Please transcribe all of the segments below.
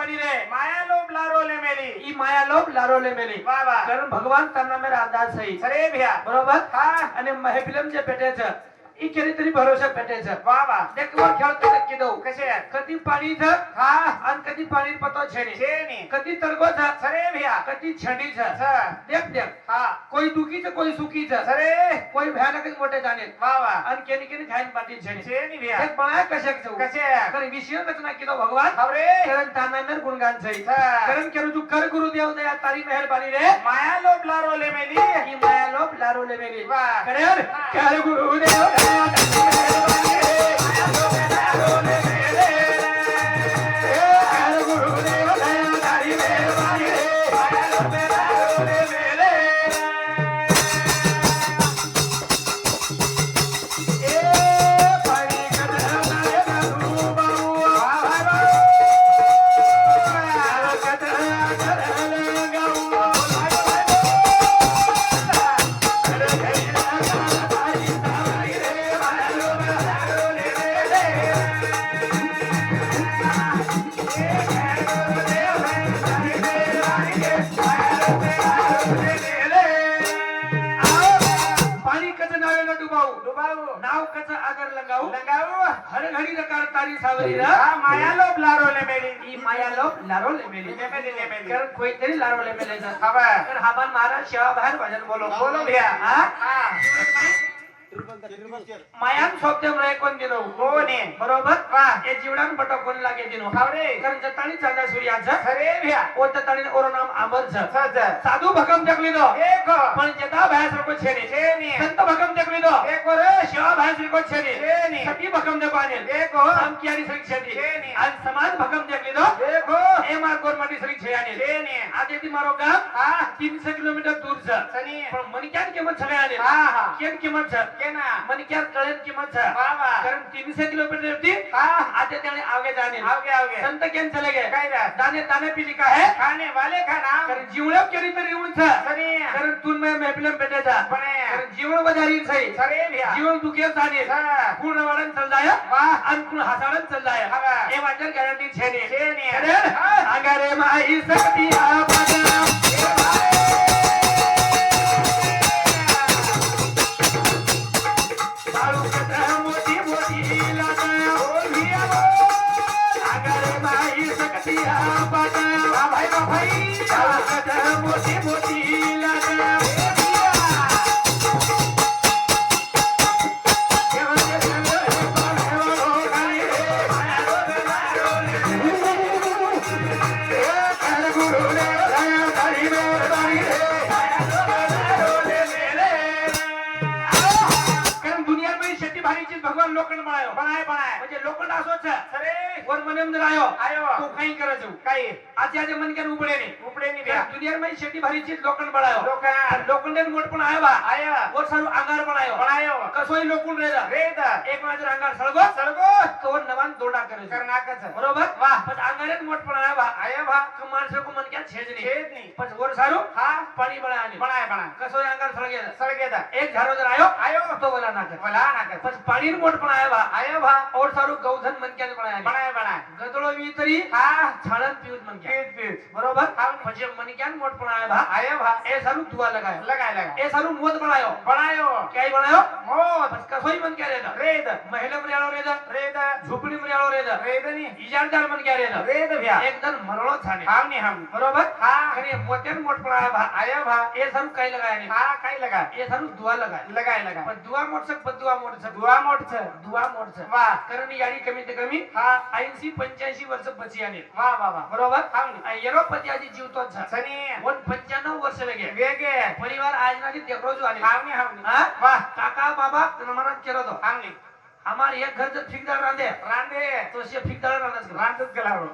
मेहरबानी रे माया लोभ लारोले मेली ई माया लोभ लारोले मेली वाह वाह कारण भगवान त्यांना मेरा अंदाज सही अरे भैया बरोबर हा आणि महफिलम जे भेटायचं ई केली तरी भरोसा भेटायचं वाह वाह देखवर खेळतो नक्की दो कसे आहे कधी पाणीचं हा आणि कधी पाणी पतो छेनी छेनी कधी तडगोचं सरे भैया कधी छंडीचं स देख देख हा कोई दुखीचं कोई सुखीचं सरे कोई भयानकच मोठे जाणे वाह वाह आणि केनी केनी खाईन पाठी छेनी छेनी भैया एक बनाया कशाक जाऊ कसे आहे कारण विषय रचना केलो भगवान खबरे कारण तानामेर गुणगान सही हा. कारण केलो तू कर गुरुदेव दया तारी मेहरबानी रे माया लोभ लारोले मेली की माया लोभ लारोले मेली वाह. करे कर गुरुदेव दया तारी मेहरबानी रे माया लोभ लारोले मेले कर गुरुदेव दया तारी मेहरबानी रे माया लोभ लारोले मेले ए पाणी कदर नाय दारू बाबू वाह वाह पाणी कच नावे न डुबाऊ डुबाऊ नाव कच आगर लगाऊ लगाऊ हर घडी रकार तारी सावरी रा हा माया लोभ लारोले मेली ई माया लोभ लारोले मेली लेमेली कारण कोणतरी लारोले मेले जा खबर तर हाबान महाराज शेवा बाहेर भजन बोलो बोलो भैया हा हा मायान शब्द रे कोण दिनो कोणी बरोबर वाह. ए जीवडान बटो कोण लागे दिनो खबरे कारण जताणी चांदा सूर्याचा खरे भैया ओ तताणी ओरो नाम अमर छ सज साधू भकम जगली दो एक पण जता भयास रको छेनी छेनी संत भकम जगली दो एक वर शेवा भयास रको छेनी छेनी सती भकम जगवाने एक हम कियारी सरी छेनी छेनी आज समाज भकम जगली दो एक ए मार गोरमाटी सरी छेयाने छेनी आज येती मारो गाव हा 300 किलोमीटर दूर छ सनी पण मनिक्यान किंमत सगळे आले हा हा केन किंमत छ केना मनिक्यान कळेन किंमत छ वाह वाह कारण 300 किलोमीटर होती हा आते त्याने आगे जाने आवगे संत केन चले गए काय रा दाने ताने पिली का है खाने वाले का नाम कारण जीवण केली तरी येऊन छ सनी कारण तून मैं मेपलम भेटायचा पणे कारण जीवन बजारी सही सरे भैया जीवन दुखे जाने हा कुण रवाडन चल जाय वाह आणि कुण हसाडन चल जाय हवा. ए वाटर गॅरंटी छेने छेनी. अरे अगरे माई सकती आपना मोठी मोठी लाटा बोलिया अगरे माई सकती आपना भाई मोठी मोठी लाटा भगवान लोखंड बनायो बनाय म्हणजे लोखंड असोच सरे वर मनेम जर आयो आयो तो काही करायचो काही आज आज मन के उपडे ने उपडे नि भैया दुनिया में शेती भारीची लोखंड बनायो लोखंड लोखंड मोठ पण आयो बा आया वर सारू अंगार बनायो बनायो कसोई लोखंड रेदा रेद एक माझर अंगार सळगो सळगो तो नवान दोडा करे कर्नाकच बरोबर वाह. पण अंगारे मोठ पण आयो बा आया भा तो माणसं को मन क्या छेजनी छेदनी पण वर सारू हा पाणी बळा आली बनाय कसोई अंगार सळगे सळगेदा एक झारो जर आयो आयो तो बोला ना कर बोला नाकच पण पाणी मोठ पण आयो बा आया भा और सारू गौधन मन क्या बनाया बनाय गदळो वी तरी हा छाळन पिऊत मन क्या पीत बरोबर हा. म्हणजे मन क्या मोठ पण आयो बा आया भा ए सारू दुआ लगायो लगाय ए सारू मोद बनायो बनायो क्या बनायो मोद बस कसोई मन क्या रेदा रेद महिला में आलो रेदा रेद झोपडी में आलो रेदा रेदनी इजारदार मन क्या रेदा रेद भैया एकदम मरलो छाने हम बरोबर हा आणि मोत्यान मोठ पण आयो बा आया भा ए सारू काय लगाया ने हा काय लगा ए सारू दुआ लगाय लगाय पण दुआ मोठ सक बदुआ मोठ सक दुआ मोठच दुआ मोठ सक वाह कारण याडी कमीत कमी हा 80-85 वर्ष बची आले वाह वाह वाह बरोबर हम येरोपती आजी जीवतो छ सनी 95 वर्ष लगे वेगे परिवार आज ना देखरो जो आले हम हाँ? वाह काका बाबा नमरात केलो तो हमनी हमार एक घर जर ठिकदार रांदे रांदे तो से ठिकदार रांदस रांदच गलावो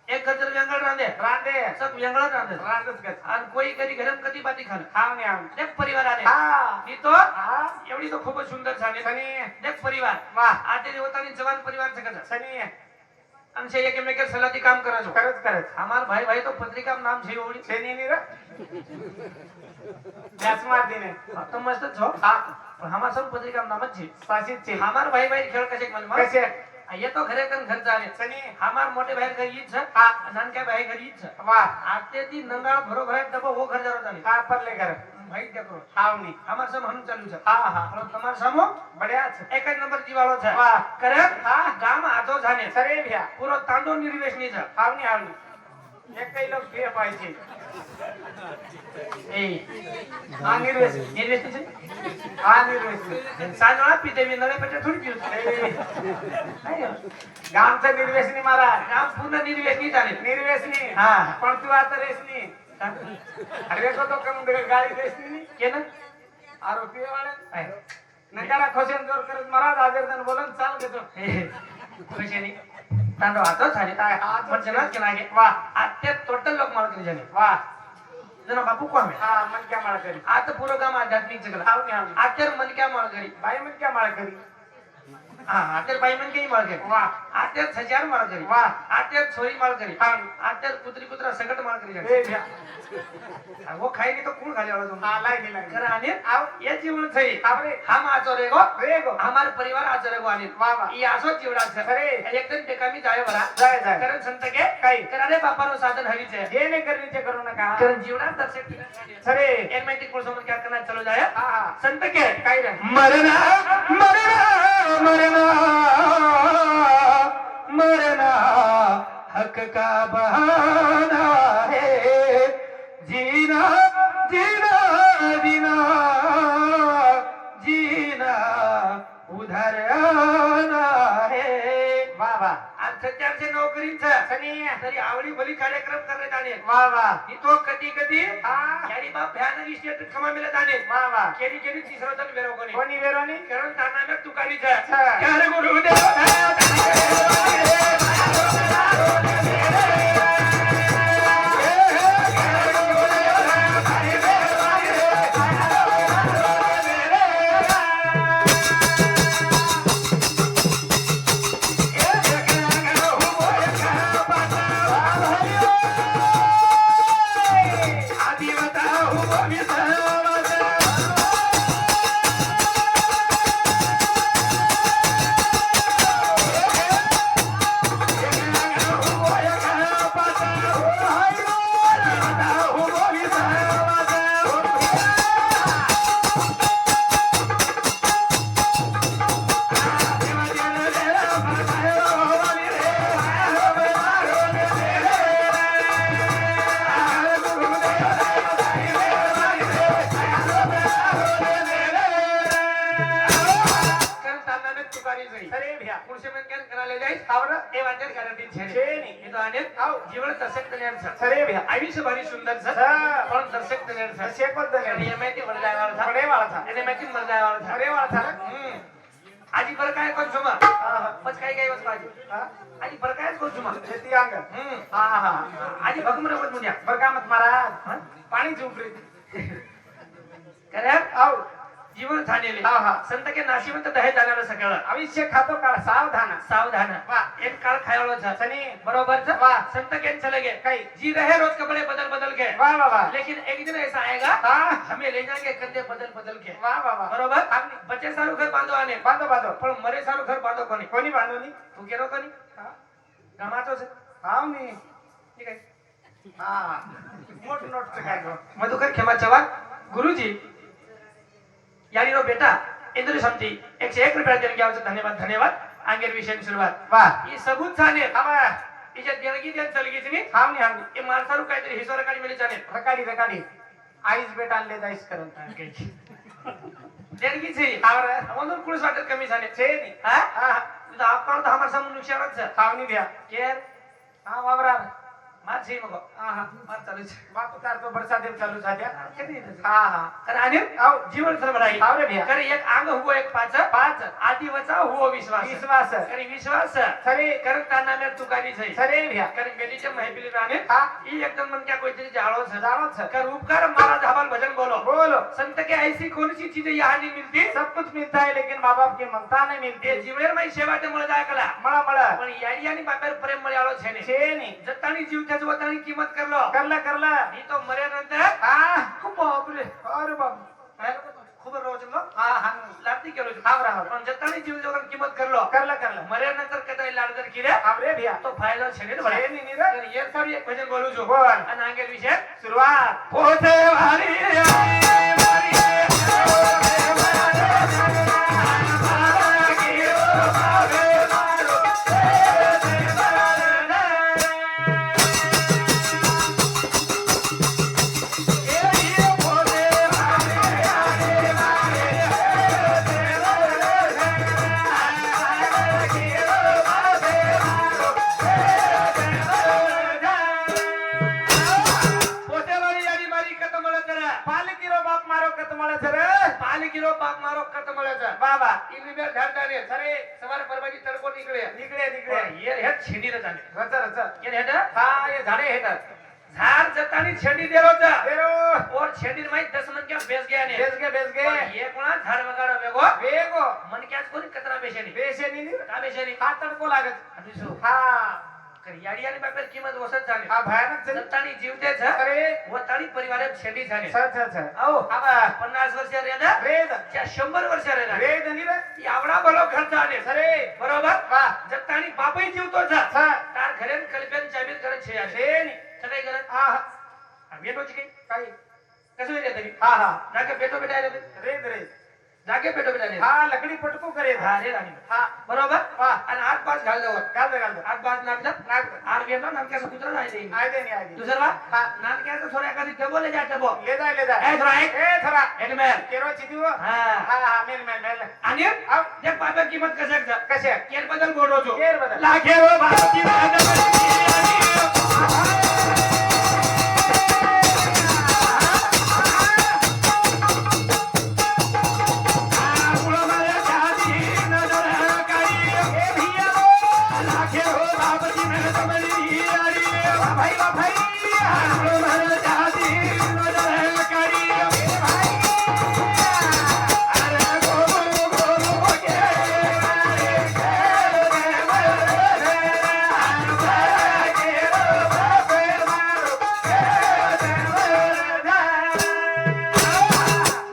एक घर जर व्यंगळ रांदे रांदे सब व्यंगळ रांदस रांदच गत आणि कोई कधी घरम कधी बाती खान हम एक परिवार आले हा ती तो हा एवढी तो खूपच सुंदर झाले सनी एक परिवार वाह आते होतानी जवान परिवार सकत सनी आमचे एकमेकर सलाती काम करायचो करत हमार भाई भाई तो पत्रिका में नाम छे ओडी सनी नी रे व्यास मार देने तो मस्त छो हा पण हमार सब पत्रिका में नाम छे सासित छे हमार भाई भाई खेळ कसे मन कसे येतो घरे कन घर जाणे सनी हमार मोठे भाई घरी ईच हा नानक्या भाई घरी ईच वाह आते ती नंगाळ बरोबर आहे डबो हो घर जारो जाणे का परले घर भाई देखो हावनी हमार सब हम चालू છે હા હા પણ તમાર સામો બઢિયા છે એક જ નંબર જીવાળો છે વાહ કરે હા ગામ આજો જાને સરે ભ્યા પૂરો તાંડો નિર્વેશ ની છે હાવની હાવની એક કઈ લોક બે પાય છે એ આ નિર્વેશ નિર્વેશ ની છે આ નિર્વેશ સાંજળા પીતે વી નળે પેટે થોડી પીવું ગામ છે નિર્વેશ ની મારા ગામ પૂર્ણ નિર્વેશ ની જાને નિર્વેશ ની હા પણ તું આ તો રેશ ની અરે કો તો કમ ગાડી રેશ ની કેને આરોપી વાળે આય નકારા ખોસેન જોર કરત મહારાજ હાજર તને બોલન ચાલ કેતો ખુશી ની તાંડો આતો થાને આ તો મજના કે લાગે વાહ આતે ટોટલ લોક માળ કરી જાને વાહ જનો બાપુ કોણ હે હા મન ક્યાં માળ કરી આ તો પૂરો ગામ આધ્યાત્મિક જગલા હાવની હાવની આતર મન ક્યાં માળ કરી ભાઈ મન ક્યાં માળ કરી હા આતર ભાઈ મન કેઈ માળ કરી વાહ આતર છજાર માળ કરી વાહ આતર છોરી માળ કરી હાવની આતર પુત્રી પુત્ર સગટ માળ કરી એ ભ્યા वो खाई नहीं तो कौन खा लेवाड़ो तुम હા લાઈ દે લાઈ करे अनिल આવ ये जीवन सही આપણે हम आचो रेगो રેગો हमारे परिवार आचो रेगो अनिल વાહ વાહ ये आसो जीवड़ा से અરે एक दिन बेकामी जाए बरा જાય જાય करन संत के કઈ करे बापा रो साधन हरी छे જે ને કરવી છે કરું ના કા करन जीवड़ा दर्शक સરે एन में कोण समझ क्या करना चलो जाए હા હા संत के કઈ રે मरना मरना मरना मरना हक का बहाना है जीना जीना जीना जीना उधर आना है વાહ વાહ आज सत्यार से नौकरी છે સની तरी आवडी भली कार्यक्रम करणे जाणे વાહ વાह ही तो कधी कधी હા यारी बाप भयानक स्टेट कमा मिले जाणे વાહ વાह केरी केरी तिसरो तन बेरो कोणी કોની વેરોની कारण ताना में तुकारी છે अच्छा। क्यारे गुरुदेव आदि बताओ સરે ભ્યા आवरा ए वाटेर गॅरंटी છે છે ની એ તો આને આવ जीवन दर्शक तयार છે સરે ભ્યા आयुष्य भारी सुंदर છે હા पण दर्शक तयार છે શેકો દને आणि एमआयटी वर जायवाळा था પડે વાળા થા એને મેકિંग वर जायवाळा था પડે વાળા થા आजी बर काय कोण जुमा હા હા पच काय काय वस पाजी હા आजी बर काय कोण जुमा જેતી આંગ हम्म હા હા आजी भगमरे कोण मुनिया બરકામત મહારાજ हा પાણી ચૂપરી करे આવ जीवन थानेले हा हा संत के नाशिवंत दहे जाणार सगळं અવિષ્ય ખાતો કાળ સાવધાન सावधान વાહ एक काळ खायवाळो છે સની बरोबर છે वाह। संत के चले गए કઈ जी रहे रोज कपड़े बदल बदल के વાહ વાહ વાહ लेकिन एक दिन ऐसा आएगा હા हमें ले जाएंगे कंधे बदल बदल के વાહ વાહ વાહ बरोबर बच्चे सारू घर बांधो आने બાંધો બાંધો पण मरे सारू घर बांधो कोणी કોની બાંધોની तू केरो कोणी હા गमाचो છે હાવ ની ठीक आहे હા મોટ નોટ છે કાઢો मधुकर खेमा चव्हाण गुरुजी यानी रो बेटा इंद्र समती 101 रुपया देणगी घ्यायचं धन्यवाद धन्यवाद आंगेर विषयाची सुरुवात વાહ ही सबूत छाने આવા हिच्या देणगी देण चलगीच नी હાવ ની હાવ ની એ माणसारू काहीतरी हिसोर काढी मिळी जाणे રકાડી રકાડી આઈસ બેટા લે જાઈસ કરન देणगी છે આવર म्हणून कुळस वाटत कमी झाले છે ની हा હા तुझा आपण तर आम्हाला समोर विचारच છે હાવ ની ભ્યા केर હા વાવરા मार છે मग હા હા मार चालू છે બાપુ તાર તો વરસાદ ચાલુ થાત્યા कधी હા હા अरे अनिल આવ जीवन सर्व राहील આવરે ભ્યા करे एक अंग हुओ एक पाच પાંચ आदि वचा हुओ विश्वास વિશ્વાસ करे विश्वास સરે कारण ताना में तुकारी છે સરે ભ્યા कारण बेलीच्या महफिली राहणे હા ही एकदम मन क्या कोई तरी जाळो છે જાણો છે कर उपकार मारा धाबाल भजन बोलो बोलो संत के ऐसी कौन सी चीजें यहाँ नहीं मिलती सब कुछ मिलता है लेकिन माँ बाप की ममता नहीं मिलती ते जीवनेर में सेवा ते मळ जाय कला मळा मळा पण याडी आणि बापेर प्रेम मळ्याळो છે ने छे नहीं जतानी जीव त्याच वतानी किंमत करलो करला करला ही तो मर्यानंतर हाँ खूप बापरे अरे बाबू ખબર રહો છો હા હા લાડતી કેલો છો આવરા આવરા પણ જતાની જીવ જોગન કિંમત કરલો કરલા મરે નંતર કદાય લાડદર કીરે આવરે ભ્યા તો ફાયદો છે ને બડા એની નીરા યર સારી એક ભજન બોલું છું બોલ અને આગળ વિશે શરૂઆત પોતે વારી પાલકીરો બાપ મારો કત મળે છે રે પાલકીરો બાપ મારો કત મળે છે બાબા ઈની બે ઢાળતા ને સરે સવારે પરબાજી તડકો નીકળે નીકળે યર હેત છેડી રે જાને રચર યર હેત હા એ ઝાડે હેઠળ ઝાર જતાની છેડી દેરો છે તેરો और छेड़ी में 10 मन क्या बेच गया ने બેસ ગે ये कोणा झाड वगाडो वेगो વેગો मन क्या कोणी कतरा बेशे नी બેસે ની का बेशे नी આ તડકો લાગે છે अभी सो હા करियाडियानी बापेर किंमत वसत जाने આ ભયાનક છે जतानी जीवते छ અરે वो ताणी परिवारे छेडी जाने छ आओ આવા 50 वर्ष रेदा વેદ क्या 100 वर्ष रेदा વેદ ની રે ये आवडा बोलो घर जाने અરે बरोबर વાહ जतानी बापई जीवतो छ छ तार घरेन कल्पेन चाबीर करे छे आहे છે ની सगळी घरात હા वेटो ची કઈ कसो रे तरी હા હા जाके बेटो बेटा रे રેદ जाके बेटो बेटा रे હા લકડી પટકું કરે हा रे राणी હા बरोबर વાહ आणि आठ पाच घाल देवर ગાલ દે आठ पाच नाटलं નાખ आठ गेलो नाटकाचं कुत्र नाही देईन આઈ દે ની આઈ દે दुसरा હા नाटकाचं थोडं एखादी टबो ले जा टबो લેદાય ए थोडा एक એ થરા हेडमॅन કેરો ચીધું हा હા હા મેલ आणि આવ जे पापा किंमत कशाक जा કશે केर बदल बोलतो છો કેર બદલ लाखे रो भारती ભાઈ વાહ ભાઈ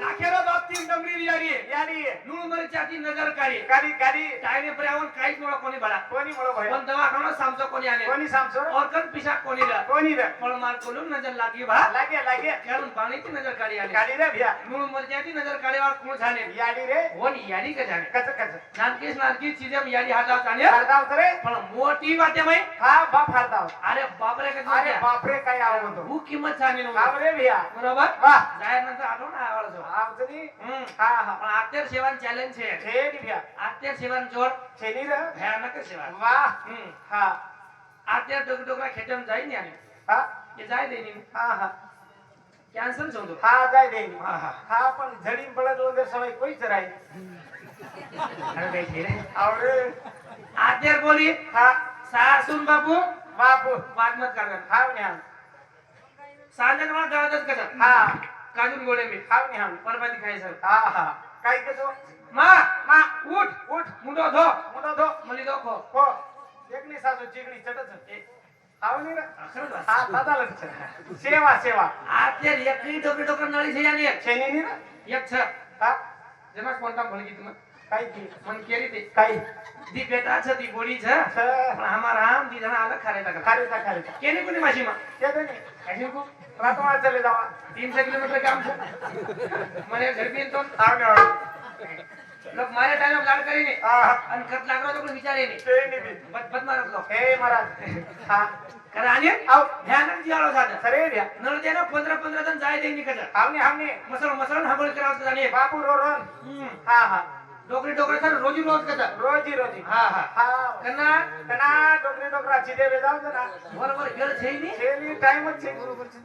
लाखेरो बाबतीत डमरी विचारी યારી नुळ मरच्याची नजर काढी ગાડી ગાડી टायने पर्यावरण काहीच मला कोणी बडा કોની મળો ભાઈ पण दवाखाना सामचो कोणी आले કોની સામસો और कण पिशाक कोणी रा કોની રે फळ मार कोलून नजर लागी भा લાગે લાગે कारण पाण्याची नजर काढी आली ગાડી રે ભ્યા नुळ मरच्याची नजर काढीवर कोण झाले યાડી રે कोण याडी का झाले કચ કચ नानकी चीजे याडी हातावर जाणे હારદાવ કરે पण मोठी वाटे माई હા બાપ હારદાવ अरे बापरे અરે का બાપરે કઈ આવો તો હું કિંમત જાણી નો આવ રે ભ્યા બરોબર વાહ જાહેર નંતર આટલો ના આવડો છો આવતની હમ હા હા પણ આત્યર સેવાન ચેલેન્જ છે છે ની ભ્યા આત્યર સેવાન જોર છે ની રે ભયાનક સેવા વાહ હમ હા આત્યર ડોકરા ખેતમ જાય ને આને હા એ જાય દે ની હા હા કેન્સલ છો તો હા જાય દે હા હા હા પણ જડી બળદ વગર સવાય કોઈ ચરાય અરે કઈ છે રે આવડે આત્યર બોલી હા સાસુન બાપુ બાપુ વાત મત કરતા હાવ ને હાવ સાંજન માં દાદા કરતા હા કાજુન ગોળે મે હાવ ને હાવ પરબાદી ખાય સર હા હા કઈ કેજો માં માં ઉઠ ઉઠ મુંડો ધો મોટો ધો મલી દોખો હો એકની સાસુ ચીકણી ચટચ છે આવ ની રે અખર વાત હા દાદા લગ છે સેવા સેવા આત્યર એકની ડોકરા નળી છે યાને છે ની રે એક છે હા જેમાં કોણતા ભણગી તમે કઈ કી મન કેરી તે કઈ દી બેટા છે દી બોડી છે છે પણ અમારા આમ દી જણા अलग ખારે તક ખારી તા કેની કોની માસીમાં કે દે ની કાશી કો રાતમાં ચલે જાવા 300 કિલોમીટર ગામ છે મને ઘર બી તો આવ ને આવ લોક મારે ટાઈમ લાડ કરીને હા અને ખત લાગરો તો કોઈ વિચારે નહીં તે ની બી બદ બદ મારત લો હે મહારાજ હા કરાને આવ ધ્યાન જીવાળો સાથે સરે રહ્યા નળ દેનો 15 જણ જાય દે નીકળે આવને મસળ હાબળ કરાવતો જાને બાપુ રોરન હમ હા હા ડોકરી ડોકરી સર રોજી રોજ કરતા રોજી રોજી હા હા હા કના કના ડોકરી ડોકરા સીધે બેદાવ છે ના બરોબર ઘર છે ની છેલી ટાઈમ જ છે બરોબર છે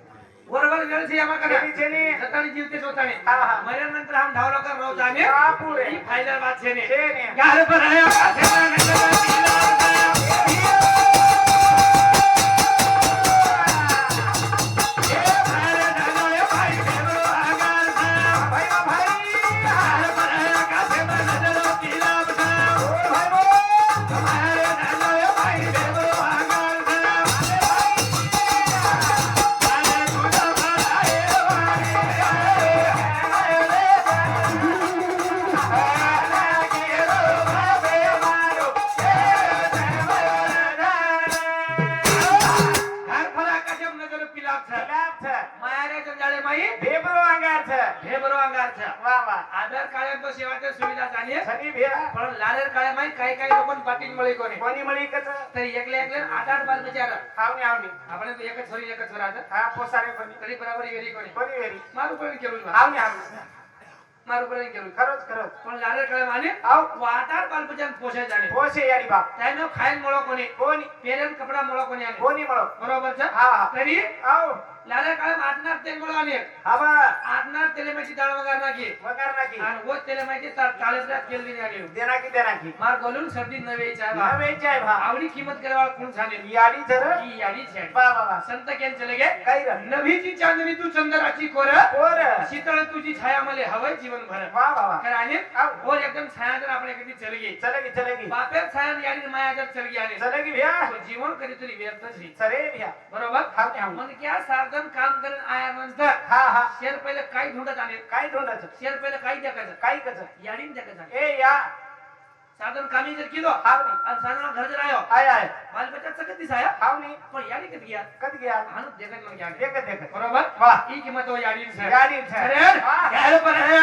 બરોબર ઘર છે આમાં કના છેલી સતાની જીવતે જોતાને હા હા મર્યા નંતર આમ ધાવલો કર રહો જાને બાપુ રે ઈ ફાઇનલ વાત છે ને છે ને ગાર પર આયા પાસે माई भेबरो अंगारच हे बरोबर अंगारचं वा वा आधार कार्ड तो सेवाच्या सुविधा झाली सनी भेया पण लालेर काळे माई काही काही लोक पाटील मळे कोणी कोणी मळी कच तरी एकले एकले 8-8 बाल बिचारा आवनी आवनी आपण तो एकच सोरी एकच स्वराचं हा पोसारे कोणी तरी बराबर वेरी कोणी कोणी वेरी मारू पण केलं आवनी आवनी मारू पण केलं खरंच खरंच पण लालेर काळे माने आव 8-8 बाल बिचार पोषाय झाले पोसे यारी बाप त्यानं खायन मुळे कोणी कोणी पेरेन कपडा मुळे कोणी आले कोणी मळो बरोबर हा हा तरी आव लालेर काळे आटणार तेल मुळे आले हवा आटणार तेले माहिती डाळ वगैरे नाकी वगार नाकी आणि वो तेले माहिती ताळेसला तेल दिने आले देना की मार बोलून सर्दी नवे चाय नवेच आहे भा आवडी किंमत करावा कोण झाले याडी जर की याडी छे वा वा वा संत केन चले गे काही र नभीची चांदणी तू चंद्राची कोर पोर शीतळ तुझी छाया मले हवय जीवन भर वा वा वा कर आणि आव और एकदम छाया जर आपण कधी चलगी चलेगी बापेर छाया याडी माया जर चलगी आले चलेगी भैया तो जीवन कधी तरी व्यर्थच ही सरे भैया बरोबर हावनी हावनी मग क्या साधन काम करून आया नंतर हा हा शेर पहिले काय ढूंढत आले काय ढोंडाचं शेर पहिले काय देखायचं काय कच याडीन देखायचं ए या साधन कामी जर केलो हावनी आणि साधन घर जर आयो आय बाल बच्चा सकत दिसाया हावनी पण याडी कधी गया कद गया हानु देखत मग याडी देखत बरोबर वा ही किंमत हो याडी से याडी छे अरे वा. यार पर है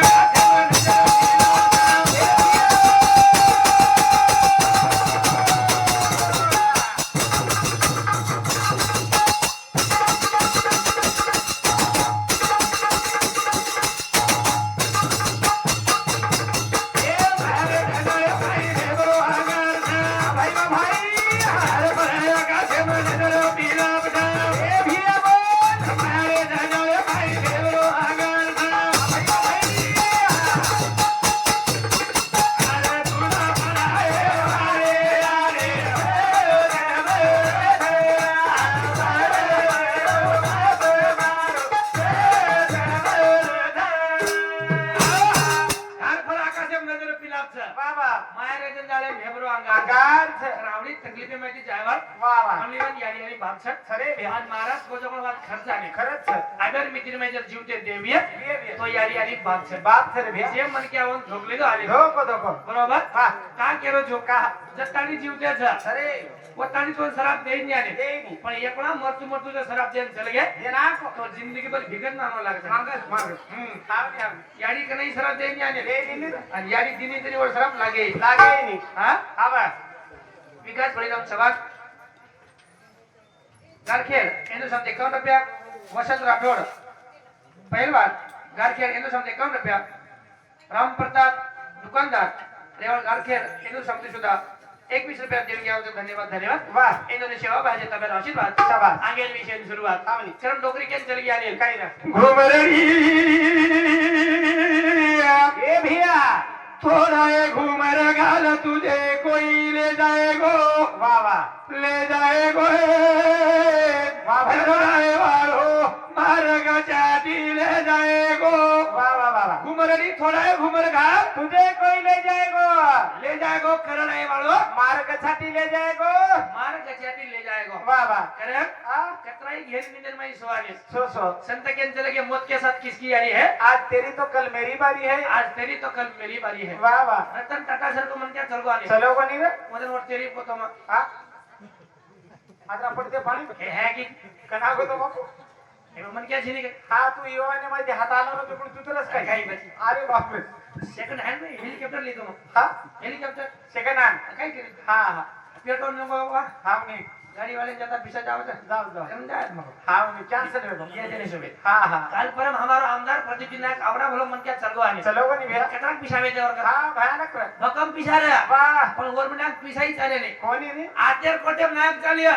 बाबा माया झाले भेबरो अंगार आकार रावडी तकलीफे माहिती जायवर वा वा अमलीवान याडी आणि बापछट सरे भैया आज महाराज कोजमळ वाद खर्च आले खरंच अगर मित्र मेजर जीवते देवीय तो याडी आणि बापछट बाप सरे भैया जे मन के आवून झोकले तो आले धोको बरोबर हा का केलो झोका जताणी जीवत्याचा सरे वो ताणी तो शराब देई नहीं आले देईनी पण एकला मरतू जो शराब देन चले गए ये नाको तो जिंदगी भर भिगत नानो लागत मांगस हावनी हावनी याडी का नहीं शराब देई नहीं आले देईनी आणि याडी दिनी तरी वर शराब लागे लागे नी हा आवा विकास परिणाम सभा गारखेड एनो समते 51 रुपया वसंत राठोड पहलवान गारखेड एनो समते 51 रुपया राम प्रताप दुकानदार रेवळ गारखेड एनो समते सुद्धा 21 रुपया देणगी आवतो धन्यवाद वाह एनो सेवा भाजे तबेर आशीर्वाद शाबास आगेल विषय सुरुवात हावनी चरण डोकरी केन चलगी आले काही ना घुमरडी ए भैया थोड़ा ये घूमर गाल तुझे कोई ले जाएगो वाह वाह ले जाएगो वाह भाई वालो मार्ग चाटी ले जाएगो वाह वाह वाह घुमरडी थोड़ा ये घूमर गाल तुझे कोई ले जाएगो करण है वालो मार्ग छाती ले जाएगो मार्ग चाटी ले जाएगो वाह वाह करण आ कतराई घेर निंदन में सवाल है सो संत के चले के मौत के साथ किसकी यारी है आज तेरी तो कल मेरी बारी है आज तेरी तो कल मेरी बारी है वाह वाह रतन टाटा सर को मन क्या चल गो आने चलो को नहीं रे मदन और तेरी को तो हा आदरा पडते पाणी है कि कना गो तो बापू हे मन क्या झिनी के हा तू युवाने मध्ये हात आला होता पण तू तरच काय काही बस अरे बाप रे सेकंड हँड में हेलिकॉप्टर ले दो हा हेलिकॉप्टर सेकंड हँड काय करे हा हा पेट्रोल नको बाबा हावनी गाडी वाले जाता पिसा जाओ जाओ समझा मग हावनी कॅन्सल है ये देने सुबह हा हा काल परम हमारो आमदार प्रदीप नायक आवडा भलो मन क्या चल गो आने चलो को नहीं भैया कटराक पिसावे दे और हा भयानक रे भकम पिसा रे वाह पण गवर्नमेंट पिसाई चाले नाही कोणी नी आतेर कोटेम नायक चालिया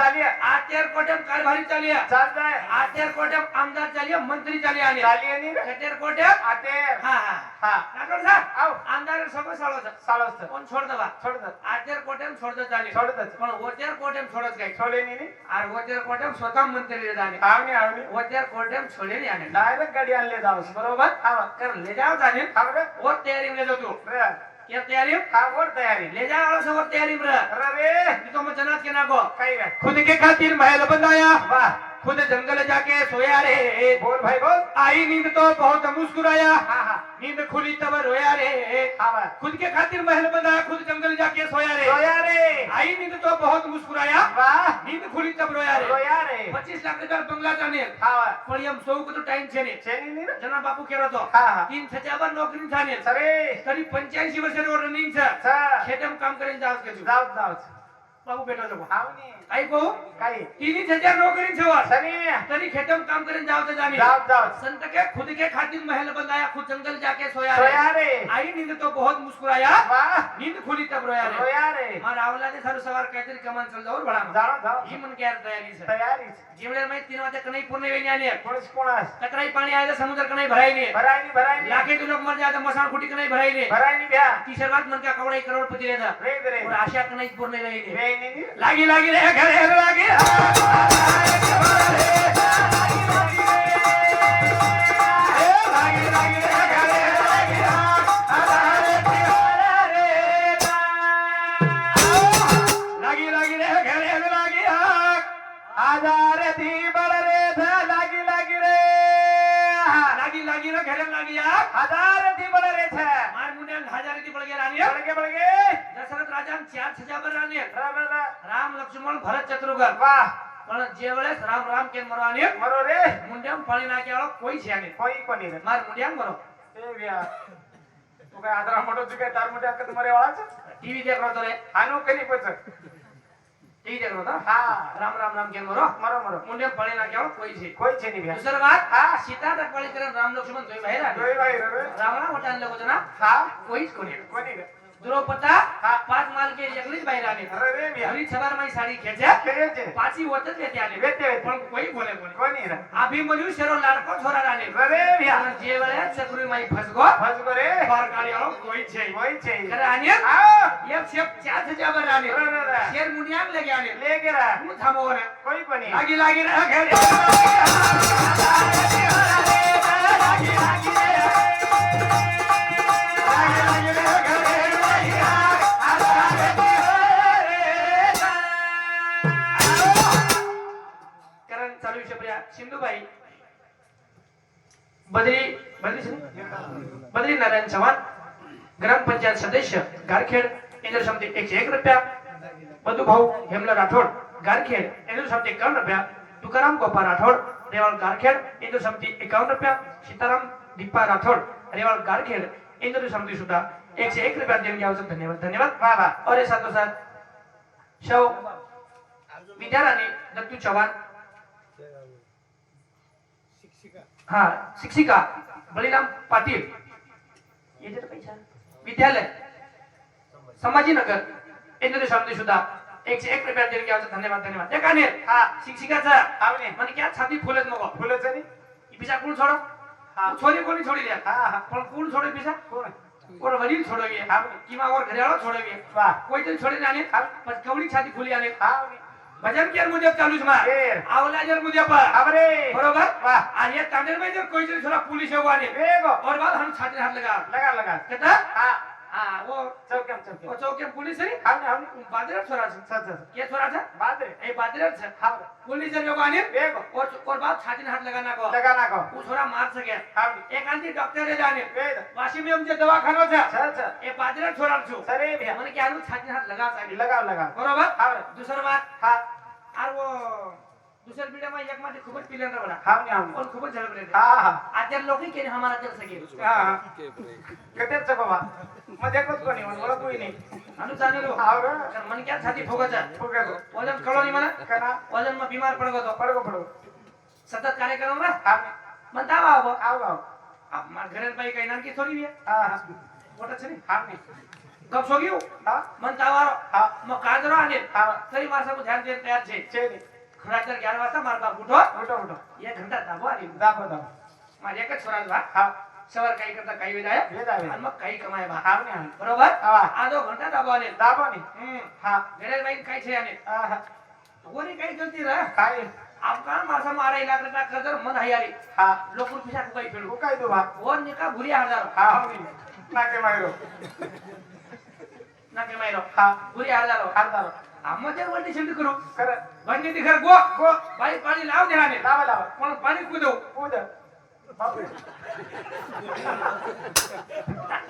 चालिए आतेर कोटेम कारभारी चालिया चाल जाए आतेर कोटेम आमदार चालिया मंत्री चालिया आने चालिए नी रे कटेर कोटेम आते हा हा हा नाटोड साहब आओ आमदार सब साळो साळस कोण छोड दवा छोड़ दे आतेर कोटेम छोड दे चाली छोड़ दे पण ओतेर कोटेम छोडत काय छोले नी आर ओतेर कोटेम स्वतः मंत्री जाने हावनी ओतेर कोटेम छोडे नाही आने डायरेक्ट गाडी आणले जाऊ बरोबर हा कर ले जाओ जाने हाव रे और तयारी में जो तू रे क्या तयारी हा वर तयारी ले जाओ वाला सब तयारी में अरे रे तो मैं जनात के ना को काही काय खुद के खातिर महल बनाया वाह खुद जंगल जाके सोया रे। बोल भाई बोल। आई नींद तो बहुत मुस्कुराया, हाँ हाँ नींद खुली तब रोया रे। हाँ भाई। खुद के खातिर महल बनाया, खुद जंगल जाके सोया रे। रोया रे। आई नींद तो बहुत मुस्कुराया, वाह नींद खुली तब रोया रे। रोया रे। 25 लाख રૂપિયા બંગલા જાને હા ભાઈ. પણ એમ સૌ તો ટાઈમ છે ને ચેની ની ને? જના બાપુ કેરો તો હા હા. 3 સજાબર નોકરી થાને સરે તરી 85 વર્ષે રનિંગ છે સર ખેતમ કામ કરીને જાવ કે છું જાવ જાવ બાપુ બેઠો છો આવની કાઈ કહું કાઈ 3000 નોકરી છે વાર સની તરી ખેતમ કામ કરીને જાવ તો જાને જાવ જાવ संत के खुद के खातिर महल बनाया, खुद जंगल जाके सोया રોયા रे। રે. आई नींद तो बहुत मुस्कुराया, વાહ नींद खुली तब रोया रे। રોયા રે. मारा आवलादे सारू सवार कहते कमान चल जाओ बड़ा જાણો જાઓ ही मन के तैयारी से તૈયારી છે. जीवड़े में 3 वाजे कनई पूर्ण वेणी आने પોલીસ કોણાસ कतराई पानी आए तो समुद्र कनई भराई ने ભરાય ની लाखे तो लोग मर जाते मसान खुटी कनई भराई ने ભરાય ની ब्या तीसरी बात मन का कवड़ाई करोड़पति रहता રે રે और आशा कनई पूर्ण रही ने રે ની ની लागी लागी रे घरे लागी लागी लागी रे घरे लागी लागी लागी रे घरे लागी આધારે થી બળ રે થ લાગી લાગી રે लागी लागी रे घरे लागी આધારે થી બળ રે છે मार मुंडे हजारे ती बळगे राणी બળગે બળગે दशरथ राजा 4 सजाबर राणी રા राम लक्ष्मण भरत शत्रुघ्न વાહ पण जे वेळेस राम राम केन मरवानी મરો રે मुंड्याम पाणी नाक्याळो कोई છે નહીં કોઈ કોની રે मार मुंड्याम मरो એ ब्या તું કઈ આદરા મોટો છું કઈ તાર મોટે અકત મરે વાળા છે टीवी देख रहो तो रे આનું કની પછ टीवी देख रहो तो હા राम राम राम केन मरो મરો મરો मुंड्याम पाणी नाक्याळो कोई છે કોઈ છે ની ब्या दुसरी बात હા सीता तकवाळी करन राम लक्ष्मण दोई बाहेर आले જોઈ ભાઈ રે रावणा वटान लगो जना હા कोईच कोणी नाही. કોની રે द्रौपदा હા. 5 माल के एकलीच बाहेर आली અરે રે ब्या हरी छबार माई साडी खेच्या કે છે पाची वतच येते आले વેતે વેતે पण कोई बोले कोणी કોની રે अभिमन्यू शेरो लाडको छोरा राणी રે ब्या पण जे वेळेस चक्री माई फसगो ભજ કરે बार काढी आलो कोई છે કોઈ છે खरं आणि આ एक शेप 4000 राणी रे शेर मुनियाम लगे आले લે गेला तू थांबव ना કોઈ કોની लागी लागी रे घरी लागी लागी रे घरी करण चालू विषय सिंधुबाई बद्री नारायण चव्हाण ग्रामपंचायत सदस्य गारखेड इंद्र समिती 101 रुपया बधू भाऊ हेमला राठोड गारखेड इंद्र समिती 51 रुपया तुकाराम गोपा राठोड रेवाड़ गारखेड इंद्र समिती 51 रुपया सीताराम दीपा राठोड रेवाड़ गारखेड इंद्र समिती सुद्धा 101 रुपया देणगी आवश्यक धन्यवाद धन्यवाद વાહ વાહ और ये साथों साथ शव विद्याराणी दत्तू चव्हाण हाँ शिक्षिका बलिराम पाटील ये जे पैसा विद्यालय संभाजीनगर इंद्र समिती सुद्धा 101 रुपया देणगी आवश्यक धन्यवाद धन्यवाद एक आणि હા शिक्षिकाचा આવને મને क्या छाती फुलत नको ફૂલે છે ની બીજા કુળ છોડો હા છોરી કોની છોડી દે હા હા પણ કુળ છોડે બીજા કોણ और वडील छोड़ोगे હા किंवा और घरवाळो छोड़ोगे વાહ कोई तो छोड़ी जाने पर कवडी छाती फुली आले આવને भजन केर मुद्दे चालू छमा કેર आवला जर मुद्दे पर આવરે बरोबर વાહ आणि या तांडेर में जर कोई जर थोड़ा पुलिस है वाले વેગો और बाद हम छाती हाथ लगा લગા લગા कहता હા हां वो ચૌકેમ ચૌકેમ चौके पुलिस है આવને આવને बादरा छोरा છે સચ સચ के छोरा છે બાદરે ए बादरा છે આવરે पुलिस जर लोग आने વેગો और बाद छाती हाथ लगाना को લગા નાખો वो थोड़ा मार सके આવને एक आंटी डॉक्टर रे जाने વેદ वाशी में हमजे दवाखाना છે સચ સચ ए बादरा छोरा छु સરે ભ્યા મને કે આનું छाती हाथ लगा चाहिए લગાવ લગાવ बरोबर આવરે दुसरी बात હા और वो दुसरी पीढ़ी में एक मध्ये खूबच पिलन रवला આવને આવને और खूबच झलक रहे હા હા आजर लोक के हमारा जल सके હા હા કતેર છે બાબા મજે કોત કોની ઓળખ કોઈ નહીં अनु जाने लो આવરે मन क्या छाती फुगत है ફૂગે તો वजन कळो नहीं मना કના वजन में बीमार पड़ गयो तो પડગો પડગો सतत कार्यक्रम में આવને मन ताव आओ આવ આવ अब मार घरे भाई कहीं नाम की थोड़ी भी है હા હા मोटा छे આવને कब सो गयो હા मन ताव आओ હા म काजरो आने હા तरी मार सब ध्यान दे तैयार छे છે ની रात्र 11 वाजता मार बाप उठो ઉઠો ઉઠો 1 घंटा दाबो आली દાખો દાખો मार एक छोरा बा હા सवार काही करता काही वेदाय વેદ આવે आणि मग काही कमाय बा આવને આવને बरोबर હા आधो घंटा दाबो आले દાબો ની હા घरे भाई काही छे आने હા હા गोरी काही गलती रे કાઈ आपका मासा मारा इलाका का कदर मन हयारी હા लोक पिछा को काही फेडू ઉકાઈ દો બા और निका भुरी हजार હા આવને નાકે માર્યો ना के मायरो હા भुरी हजार હારદારો आम्हाला वरती शेवटी करू खरं भांडी ती घर गो गो पाणी पाणी लाव देहाने लावा लावा पण पाणी कुदव कूद बापरे.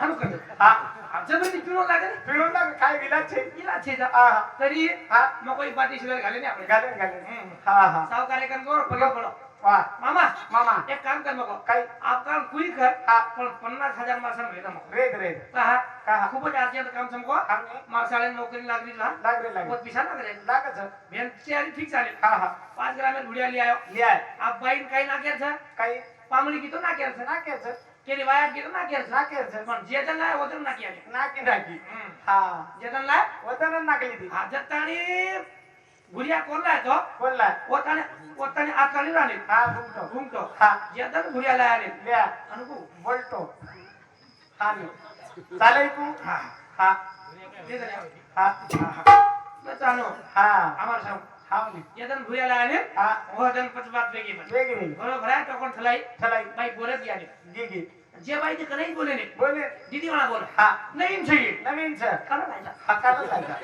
आणू कर हा जमिनी पिळून लागेल पिळून टाक काय विलाच छे इला छेदा हा तरी हा मग कोई पाटी शिवाय घाले नाही आपण घालेन घालेन हा हा साव कार्यक्रम करो पगार पडो वाह मामा मामा एक काम कर मग काय आपका कुई कर हा पण 50,000 माणसं भेटा मग रेद रेद कहा कहा खूपच अर्जंट काम समको आम्ही माणसाला नोकरी लागली ना लागले लागले बहुत पिसा लागले लागच बेंची आणि ठीक झाले हा हा 5 ग्राम भुडिया लिया लिया आप बाईन काही ना केरछ काही पामली की तो ना केरछ नाकेच केली वाया की तो ना केरछ नाकेच पण जे जण नाही होतं ना केले नाकी नाकी हा जे जण नाही वतन नाकली ती हा जताणी भुडिया कोणला तो बोलला ओताने आकाली राहिले हा घुमतो घुमतो हा जे जण भुडियाला आले लिया अनुभव बोलतो हा मी चालेल तू हा हा ते झाले हा न जानो हा आमार सांग हा मी जे जण भुडियाला आले हा वो जण पचबात वेगी पण वेगळी बरोबर आहे तो कोण थलाई चलाई बाई बोलत गेले गी गी जे बाई ते कधी बोले नाही बोले दीदी मला बोल हा नवीन चाहिए नवीन सर कम लायचा हा काढला जायचा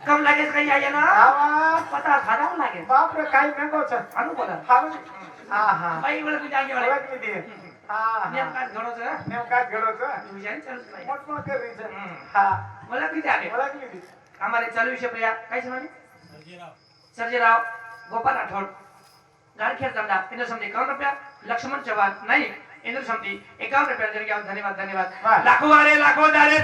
कम लागेल काही आहे ना आवा 50,000 लागेल बाप रे काही नको सर अनु बोला हा हा हा बाई बोलत तुझ्या आगे वाले ओळखली ती हा नेमका घडवचं नेमकाच घडवचं तुझ्या चालूच नाही मोठ मोठ करीचं हा मला किती आले ओळखली ती हमारे चालू विषय प्रिया काय समझे सर्जेराव गोपाल राठौड़ गारखेर दंडा इंद्र समिति 51 रुपया लक्ष्मण चौहान नहीं इंद्र समिति 51 रुपया देने धन्यवाद धन्यवाद लाखों वाले लाखों दारे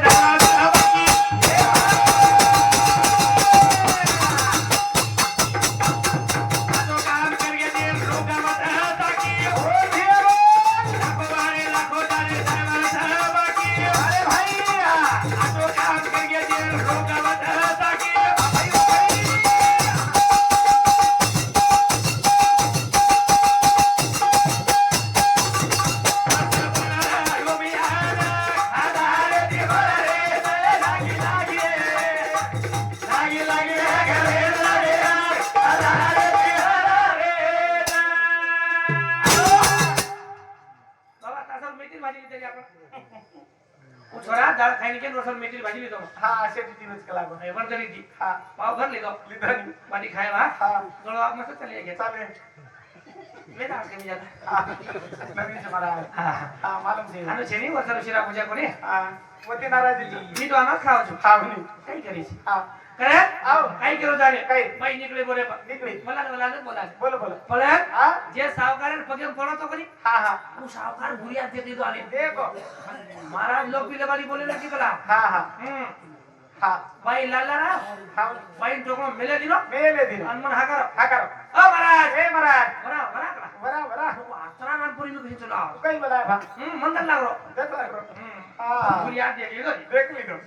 डाळ खायने के रोसल मेथी भाजी लेतो हा असे तीनच कला बघ एवर तरी ती हा पाव भर लेतो लिधन भाजी खाय बा हा गळो आप मस्त चले गए चालेल ले डाळ कमी जाता हा नवीन से मला हा हा मालूम से आनो छेनी वरतर शिरा पूजा कोणी हा वती नाराज मी तो अनाथ खाव छु हा म्हणे काही करीस हा करे आओ काही केलो जाणे काही बाई निकळे बोले निकली मला बोला बोलो बोलो पण हा जे सावकार पगे पडतो करी हा हा तू सावकार भुरिया दे दे आले देखो महाराज लोक पिले वाली बोले ना तिकला हा हा हा बाई लाला रा हा बाई टोकलो मेले दिनो मेले दिन आणि मन हा करो हा करो ओ महाराज ए महाराज बरा बरा करा बरा बरा आसरा नानपुरी में कहीं चला काही बोला भा मंदर लागरो देख लागरो हा भुरिया दे गेलो देख लीधो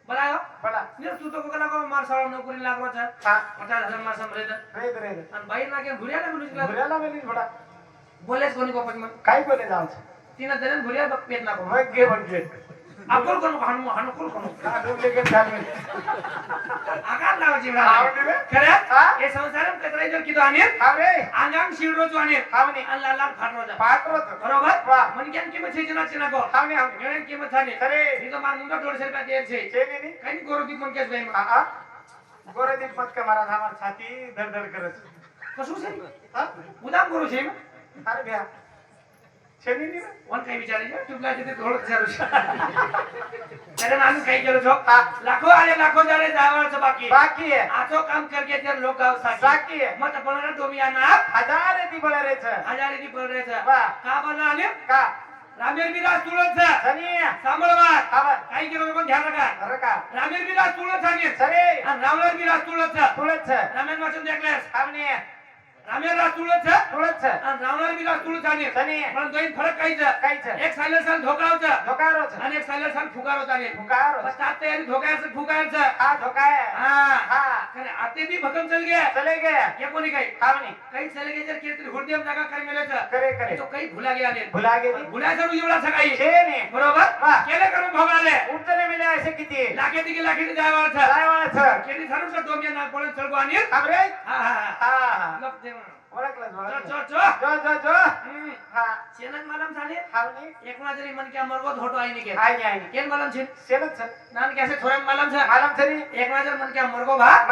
बलायो बोला ने तू तो कोला को मार साळा नोकरी लागरो छ हा 50,000 मार समरेद रेद रेद आणि बाई नाके भुरिया ना बोलू लागलो भुऱ्याला मेली थोडा बोलेस कोणी को पण काय बोले जाऊ तीन जण भुरिया बघ पेट ना को मग घे बघ आकोर कोण हाणू कोण कोण का डुप्लिकेट झाले आकार लावायची आवडली रे? खरे हा? हे संसारम कतराई जर कितो आणि हा रे अंगांग शिररो जो आणि हा म्हणे अल्लाह लाल फाटरो जा पात्रत बरोबर वा मन केम किमत छे जना चिना को हा म्हणे हा गणन किमत थाने खरे ही तो मान मुंडा 150 रुपया दे छे चेली नी काही गोरो दी मन केस बाई हा हा गोरेदीप मत का मारा हमार छाती धडधड करत कसो छे हा उदाम गोरो छे अरे भ्या चेली नी वन काही विचारे छे तुला तिथे थोडं विचारू कारण आम्ही काही केलो छो हा लाखो आले लाखो जाणे जावाचं बाकी बाकी है आजो काम करके तर लोक गाव बाकी है मत बनना दोमियाना हजार ती बळ रेच हजार दी पड रेचा वा का बना आले का रामेर बिराज तुळत सनी सांभाळवा हा बा काही केलं पण ध्यान रखा अरे का रामेर बिराज तुळत सांगे सरे आणि रावळर बिराज तुळत तुळच रामेर वाचन देखलेस हमने रामेर राज तुळत तुळच आणि रावळर बिराज तुळत सांगे सनी पण दोन फरक काहीच काहीच एक सायलर साल धोकावचा धोकारोच आणि एक सायलर साल फुगारवचा आणि फुकारोच बस तात तयारी धोकायचं फुगायचं हा धोका है हा हा खरे आते भी भकम चल गया चले गए ये कोणी काही हमने काही चले गए जर कीर्तन हुरदेम जागा काही मिळायचं करे करे तो काही भुला गेला नाही भुला गए भुलायचं उजवला सकाळी छे ने बरोबर वा. केले करून भोगाले उठले मिले ऐसे किती लाखेती जायवाळचं काय वाळच केली ठरवलं दोन ना पळून चढगो आणि हमरे हा हा हा हा लप दे ओळखलं चो ओळखलं चो चो जो जो जो हम्म. हा હા ચેનક માલમ ચાલે હાવની એકમાં જરી મન કે મરગો થોટો આઈને કે આઈ આઈ કેન માલમ છે સેલત છે નાન કેસે થોરેમ માલમ છે માલમ થરી એકમાં જર મન કે મરગો ભા